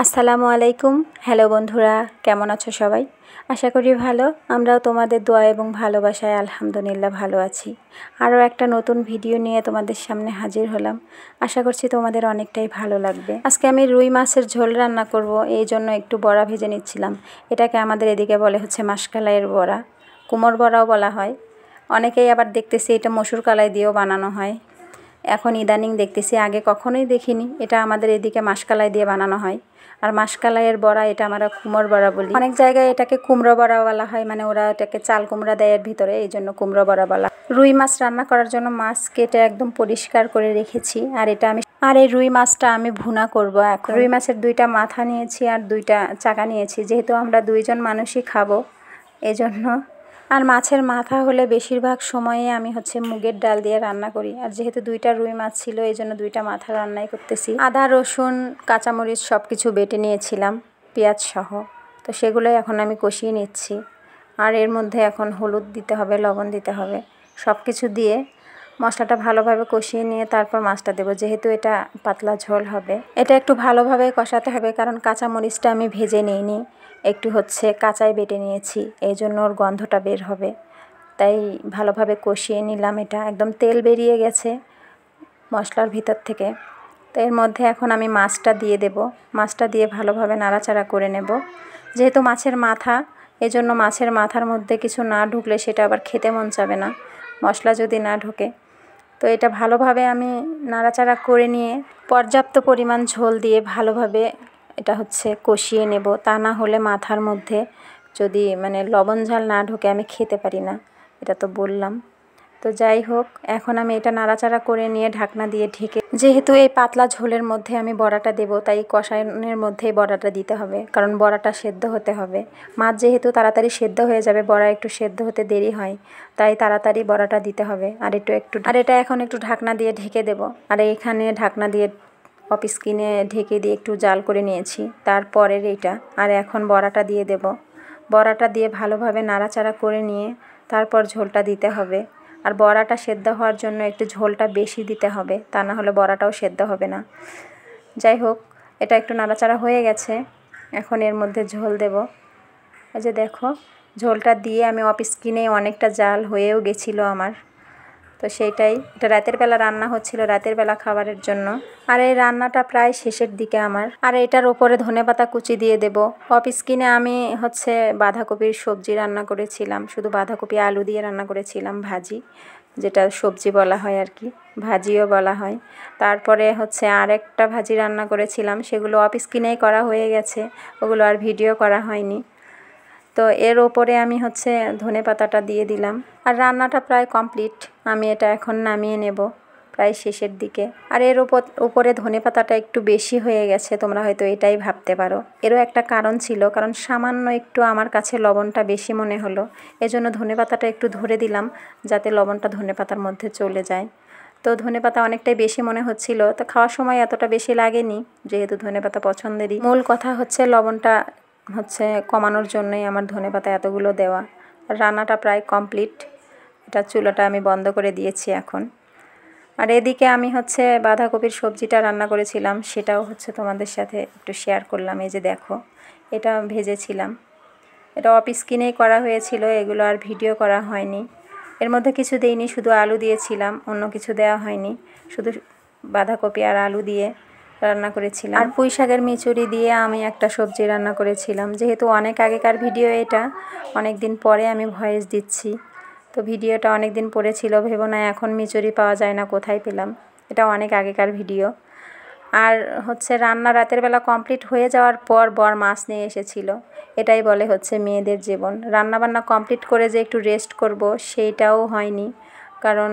আসসালামু আলাইকুম। হ্যালো বন্ধুরা, কেমন আছো সবাই? আশা করি ভালো। আমরাও তোমাদের দোয়া এবং ভালোবাসায় আলহামদুলিল্লাহ ভালো আছি। আরও একটা নতুন ভিডিও নিয়ে তোমাদের সামনে হাজির হলাম। আশা করছি তোমাদের অনেকটাই ভালো লাগবে। আজকে আমি রুই মাছের ঝোল রান্না করব, এই জন্য একটু বড়া ভেজে নিচ্ছিলাম। এটাকে আমাদের এদিকে বলে হচ্ছে মাসকালাইয়ের বড়া, কুমড় বড়াও বলা হয়। অনেকেই আবার দেখতেছি এটা মসুর কালাই দিয়েও বানানো হয়। এখন ইদানিং দেখতেছি, আগে কখনোই দেখিনি। এটা আমাদের এদিকে মাসকালাই দিয়ে বানানো হয়। আর মাসকালাইয়ের বড়া এটা আমরা কুমড়ো বড়া বলি। অনেক জায়গায় এটাকে কুমড়ো বড়া বলা হয়, মানে ওরা এটাকে চাল কুমড়া দেয় এর ভিতরে, এই জন্য কুমড়ো বড়া বলা। রুই মাছ রান্না করার জন্য মাছ কেটে একদম পরিষ্কার করে রেখেছি। আর এই রুই মাছটা আমি ভুনা করব এখন। রুই মাছের 2টা মাথা নিয়েছি আর 2টা চাকা নিয়েছি, যেহেতু আমরা 2জন মানুষই খাবো এজন্য। আর মাছের মাথা হলে বেশিরভাগ সময়ে আমি মুগের ডাল দিয়ে রান্না করি। আর যেহেতু 2টা রুই মাছ ছিল, এই জন্য 2টা মাথা রান্নাই করতেছি। আদা, রসুন, কাঁচামরিচ সব কিছু বেটে নিয়েছিলাম, পেঁয়াজ সহ। তো সেগুলোই এখন আমি কষিয়ে নিচ্ছি। আর এর মধ্যে এখন হলুদ দিতে হবে, লবণ দিতে হবে, সব কিছু দিয়ে মশলাটা ভালোভাবে কষিয়ে নিয়ে তারপর মাছটা দেবো। যেহেতু এটা পাতলা ঝোল হবে, এটা একটু ভালোভাবে কষাতে হবে, কারণ কাঁচামরিচটা আমি ভেজে নিইনি, একটু কাঁচাই বেটে নিয়েছি, এই জন্য ওর গন্ধটা বের হবে। তাই ভালোভাবে কষিয়ে নিলাম। এটা একদম তেল বেরিয়ে গেছে মশলার ভিতর থেকে। তো এর মধ্যে এখন আমি মাছটা দিয়ে দেব। মাছটা দিয়ে ভালোভাবে নাড়াচাড়া করে নেব। যেহেতু মাছের মাথা, এজন্য মাছের মাথার মধ্যে কিছু না ঢুকলে সেটা আবার খেতে মন চাবে না, মশলা যদি না ঢোকে। তো এটা ভালোভাবে আমি নাড়াচাড়া করে নিয়ে পর্যাপ্ত পরিমাণ ঝোল দিয়ে ভালোভাবে এটা কষিয়ে নেব। তা না হলে মাথার মধ্যে যদি লবণ ঝাল না ঢোকে আমি খেতে পারি না, এটা তো বললাম। তো যাই হোক, এখন আমি এটা নাড়াচাড়া করে নিয়ে ঢাকনা দিয়ে ঢেকে, যেহেতু এই পাতলা ঝোলের মধ্যে আমি বড়াটা দেব, তাই কষানোর মধ্যেই বড়াটা দিতে হবে, কারণ বড়াটা সেদ্ধ হতে হবে। মাছ যেহেতু তাড়াতাড়ি সেদ্ধ হয়ে যাবে, বড়া একটু সেদ্ধ হতে দেরি হয়, তাই তাড়াতাড়ি বড়াটা দিতে হবে। আর এটা এখন একটু ঢাকনা দিয়ে ঢেকে দেব। আর এইখানে ঢাকনা দিয়ে অফ স্কিনে ঢেকে দিয়ে একটু জাল করে নিয়েছি, তারপরের এইটা। আর এখন বড়াটা দিয়ে দেব। বড়াটা দিয়ে ভালোভাবে নাড়াচাড়া করে নিয়ে তারপর ঝোলটা দিতে হবে। আর বড়াটা সেদ্ধ হওয়ার জন্য একটু ঝোলটা বেশি দিতে হবে, তা না হলে বড়াটাও সেদ্ধ হবে না। যাই হোক, এটা একটু নাড়াচাড়া হয়ে গেছে। এখন এর মধ্যে ঝোল দেব। এই যে দেখো, ঝোলটা দিয়ে আমি অফ স্কিনে অনেকটা জাল হয়েও গেছিলো আমার। তো সেইটাই, এটা রাতের বেলা রান্না হচ্ছিল, রাতের বেলা খাবারের জন্য। আর এই রান্নাটা প্রায় শেষের দিকে আমার। আর এটার ওপরে ধনেপাতা কুচি দিয়ে দেব। অফ স্কিনে আমি বাঁধাকপির সবজি রান্না করেছিলাম, শুধু বাঁধাকপি আলু দিয়ে রান্না করেছিলাম, ভাজি, যেটা সবজি বলা হয় আর কি, ভাজিও বলা হয়। তারপরে আর একটা ভাজি রান্না করেছিলাম, সেগুলো অফ স্কিনেই করা হয়ে গেছে, ওগুলো আর ভিডিও করা হয়নি। তো এর ওপরে আমি ধনেপাতাটা দিয়ে দিলাম। আর রান্নাটা প্রায় কমপ্লিট, আমি এটা এখন নামিয়ে নেব, প্রায় শেষের দিকে। আর এর উপরে ধনেপাতাটা একটু বেশি হয়ে গেছে, তোমরা হয়তো এটাই ভাবতে পারো। এরও একটা কারণ ছিল, কারণ সামান্য একটু আমার কাছে লবণটা বেশি মনে হলো, এজন্য ধনেপাতাটা একটু ধরে দিলাম, যাতে লবণটা ধনেপাতার মধ্যে চলে যায়। তো ধনেপাতা অনেকটাই বেশি মনে হচ্ছিল, তো খাওয়ার সময় এতটা বেশি লাগেনি, যেহেতু ধনেপাতা পছন্দেরই। মূল কথা লবণটা কমানোর জন্যই আমার ধনেপাতা এতগুলো দেওয়া। রান্নাটা প্রায় কমপ্লিট, এটা চুলাটা আমি বন্ধ করে দিয়েছি এখন। আর এদিকে আমি বাঁধাকপির সবজিটা রান্না করেছিলাম, সেটাও তোমাদের সাথে একটু শেয়ার করলাম। এই যে দেখো, এটা ভেজেছিলাম, এটা অফ স্কিনেই করা হয়েছিল, এগুলো আর ভিডিও করা হয়নি। এর মধ্যে কিছু দেইনি, শুধু আলু দিয়েছিলাম, অন্য কিছু দেওয়া হয়নি, শুধু বাঁধাকপি আর আলু দিয়ে রান্না করেছিলাম। আর পুঁই শাকের মিচুরি দিয়ে আমি একটা সবজি রান্না করেছিলাম। যেহেতু অনেক আগেকার ভিডিও, এটা অনেক দিন পরে আমি ভয়েস দিচ্ছি, তো ভিডিওটা অনেক দিন পরে ছিল, ভেবো না এখন মিচুরি পাওয়া যায় না, কোথায় পেলাম, এটা অনেক আগেকার ভিডিও। আর রান্না রাতের বেলা কমপ্লিট হয়ে যাওয়ার পর বর মাছ নিয়ে এসেছিল। এটাই বলে মেয়েদের জীবন, রান্নাবান্না কমপ্লিট করে যে একটু রেস্ট করব, সেইটাও হয়নি, কারণ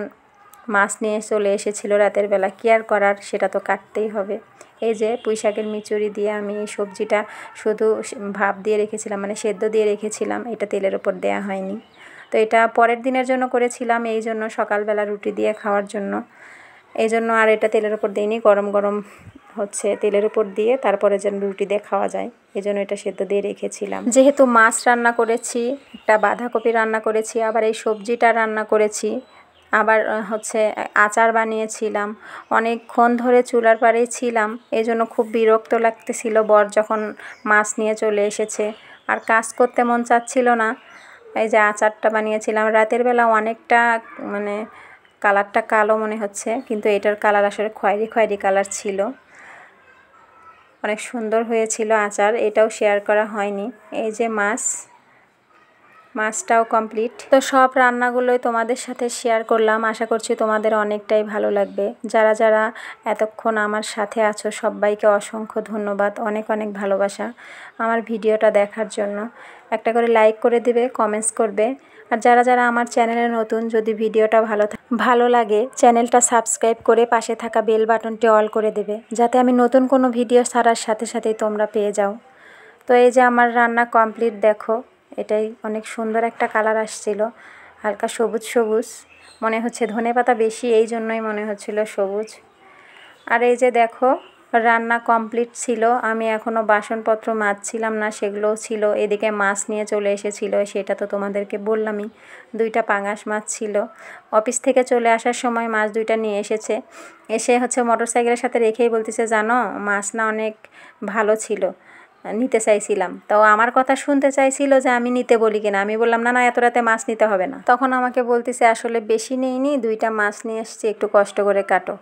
মাছ নিয়ে চলে এসেছিল রাতের বেলা, কি আর করার, সেটা তো কাটতেই হবে। এই যে পুঁই শাকের মিচুরি দিয়ে আমি এই সবজিটা শুধু ভাপ দিয়ে রেখেছিলাম, সেদ্ধ দিয়ে রেখেছিলাম, এটা তেলের ওপর দেয়া হয়নি। তো এটা পরের দিনের জন্য করেছিলাম, এই জন্য সকালবেলা রুটি দিয়ে খাওয়ার জন্য, এই জন্য আর এটা তেলের ওপর দিইনি। গরম গরম তেলের উপর দিয়ে তারপরে যেন রুটি দিয়ে খাওয়া যায়, এই জন্য এটা সেদ্ধ দিয়ে রেখেছিলাম। যেহেতু মাছ রান্না করেছি, একটা বাঁধাকপি রান্না করেছি, আবার এই সবজিটা রান্না করেছি, আবার হচ্ছে আচার বানিয়েছিলাম। অনেকক্ষণ ধরে চুলার পাড়েই ছিলাম, এই জন্য খুব বিরক্ত লাগতেছিল বর যখন মাছ নিয়ে চলে এসেছে, আর কাজ করতে মন চাচ্ছিল না। এই যে আচারটা বানিয়েছিলাম রাতের বেলা, অনেকটা মানে কালারটা কালো মনে হচ্ছে, কিন্তু এটার কালার আসলে খয়েরি খয়েরি কালার ছিল। অনেক সুন্দর হয়েছিল আচার, এটাও শেয়ার করা হয়নি। এই যে মাছটাও কমপ্লিট। তো সব রান্নাগুলোই তোমাদের সাথে শেয়ার করলাম, আশা করছি তোমাদের অনেকটাই ভালো লাগবে। যারা যারা এতক্ষণ আমার সাথে আছো সবাইকে অসংখ্য ধন্যবাদ, অনেক অনেক ভালোবাসা আমার ভিডিওটা দেখার জন্য। একটা করে লাইক করে দিবে, কমেন্টস করবে। আর যারা যারা আমার চ্যানেলে নতুন, যদি ভিডিওটা ভালো লাগে চ্যানেলটা সাবস্ক্রাইব করে পাশে থাকা বেল বাটনটি অল করে দেবে, যাতে আমি নতুন কোনো ভিডিও ছাড়ার সাথে সাথেই তোমরা পেয়ে যাও। তো এই যে আমার রান্না কমপ্লিট, দেখো এটাই অনেক সুন্দর একটা কালার আসছিল, হালকা সবুজ সবুজ, মনে হচ্ছে ধনেপাতা বেশি এই জন্যই মনে হচ্ছিল সবুজ। আর এই যে দেখো রান্না কমপ্লিট ছিল, আমি এখনও বাসনপত্র মাজছিলাম না, সেগুলোও ছিল। এদিকে মাছ নিয়ে চলে এসেছিল, সেটা তো তোমাদেরকে বললামই। 2টা পাঙাশ মাছ ছিল, অফিস থেকে চলে আসার সময় মাছ 2টা নিয়ে এসেছে। এসে হচ্ছে মোটরসাইকেলের সাথে রেখেই বলতেছে, জানো মাছ না অনেক ভালো ছিল, নিতে চাইছিলাম। তো আমার কথা শুনতে চাইছিল যে আমি নিতে বলি কিনা, আমি বললাম না না এত রাতে মাছ নিতে হবে না। তখন আমাকে বলতেছে আসলে বেশি নেইনি, 2টা মাছ নিয়ে এসছি, একটু কষ্ট করে কাটো।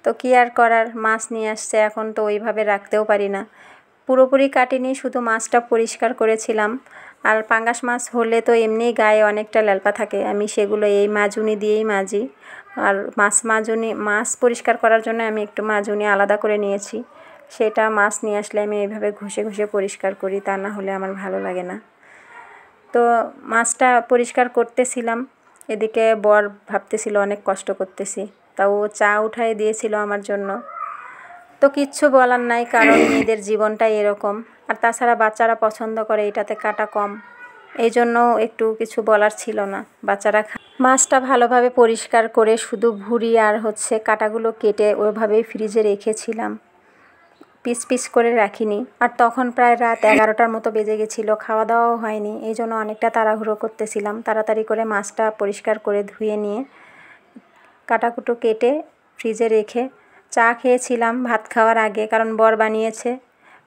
তো কী আর করার, মাছ নিয়ে আসছে, এখন তো ওইভাবে রাখতেও পারি না। পুরোপুরি কাটিনি, শুধু মাছটা পরিষ্কার করেছিলাম। আর পাঙ্গাস মাছ হলে তো এমনি গায়ে অনেকটা ল্যালপা থাকে, আমি সেগুলো এই মাজুনি দিয়েই মাজি। আর মাছ পরিষ্কার করার জন্য আমি একটু মাজুনি আলাদা করে নিয়েছি, সেটা মাছ নিয়ে আসলে আমি এইভাবে ঘষে ঘষে পরিষ্কার করি, তা না হলে আমার ভালো লাগে না। তো মাছটা পরিষ্কার করতেছিলাম, এদিকে বর ভাবতেছিল অনেক কষ্ট করতেছি, তা ও চা উঠাই দিয়েছিল আমার জন্য। তো কিচ্ছু বলার নাই, কারণ মেয়েদের জীবনটাই এরকম। আর তাছাড়া বাচ্চারা পছন্দ করে এটাতে কাটা কম, এই জন্য একটু কিছু বলার ছিল না। বাচ্চারা মাছটা ভালোভাবে পরিষ্কার করে শুধু ভুঁড়ি আর হচ্ছে কাটাগুলো কেটে ওইভাবেই ফ্রিজে রেখেছিলাম, পিস পিস করে রাখিনি। আর তখন প্রায় রাত 11টার মতো বেজে গেছিলো, খাওয়া দাওয়াও হয়নি, এই জন্য অনেকটা তাড়াহুড়ো করতেছিলাম। তাড়াতাড়ি করে মাছটা পরিষ্কার করে ধুয়ে নিয়ে কাটাকুটো কেটে ফ্রিজে রেখে চা খেয়েছিলাম ভাত খাওয়ার আগে, কারণ বর বানিয়েছে,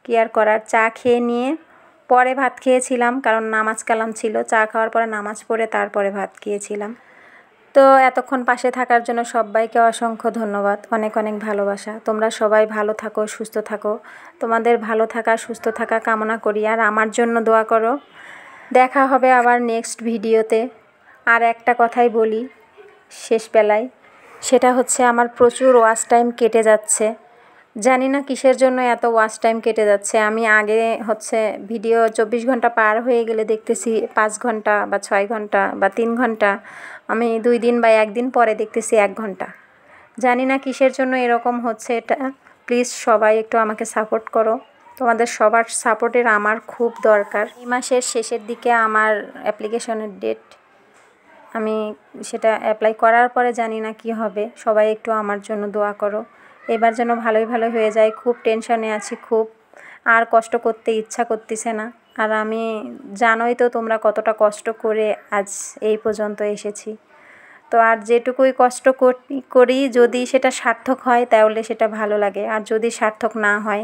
কী আর করার। চা খেয়ে নিয়ে পরে ভাত খেয়েছিলাম, কারণ নামাজ কালাম ছিল। চা খাওয়ার পরে নামাজ পড়ে তারপরে ভাত খেয়েছিলাম। তো এতক্ষণ পাশে থাকার জন্য সবাইকে অসংখ্য ধন্যবাদ, অনেক অনেক ভালোবাসা। তোমরা সবাই ভালো থাকো, সুস্থ থাকো। তোমাদের ভালো থাকা সুস্থ থাকা কামনা করি, আর আমার জন্য দোয়া করো। দেখা হবে আবার নেক্সট ভিডিওতে। আর একটা কথাই বলি শেষ বেলায়, সেটা হচ্ছে আমার প্রচুর ওয়াচ টাইম কেটে যাচ্ছে। জানি না কিসের জন্য এত ওয়াচ টাইম কেটে যাচ্ছে। আমি আগে হচ্ছে ভিডিও 24 ঘন্টা পার হয়ে গেলে দেখতেছি 5 ঘন্টা বা 6 ঘন্টা বা 3 ঘন্টা, আমি 2 দিন বা 1 দিন পরে দেখতেছি 1 ঘন্টা। জানি না কিসের জন্য এরকম হচ্ছে এটা। প্লিজ সবাই একটু আমাকে সাপোর্ট করো, তোমাদের সবার সাপোর্টের আমার খুব দরকার। এই মাসের শেষের দিকে আমার অ্যাপ্লিকেশনের ডেট, আমি সেটা অ্যাপ্লাই করার পরে জানি না কি হবে। সবাই একটু আমার জন্য দোয়া করো, এবার যেন ভালোই ভালো হয়ে যায়। খুব টেনশনে আছি, খুব আর কষ্ট করতে ইচ্ছা করতেছে না। আর আমি জানোই তো তোমরা কতটা কষ্ট করে আজ এই পর্যন্ত এসেছি। তো আর যেটুকুই কষ্ট করি যদি সেটা সার্থক হয় তাহলে সেটা ভালো লাগে, আর যদি সার্থক না হয়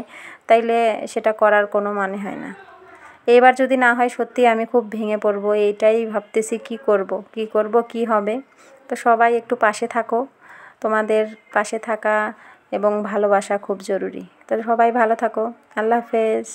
তাইলে সেটা করার কোনো মানে হয় না। এবার যদি না হয় সত্যি আমি খুব ভেঙে পড়বো, এইটাই ভাবতেছি কি করব কি হবে। তো সবাই একটু পাশে থাকো, তোমাদের পাশে থাকা এবং ভালোবাসা খুব জরুরি। তো সবাই ভালো থাকো, আল্লাহ হাফেজ।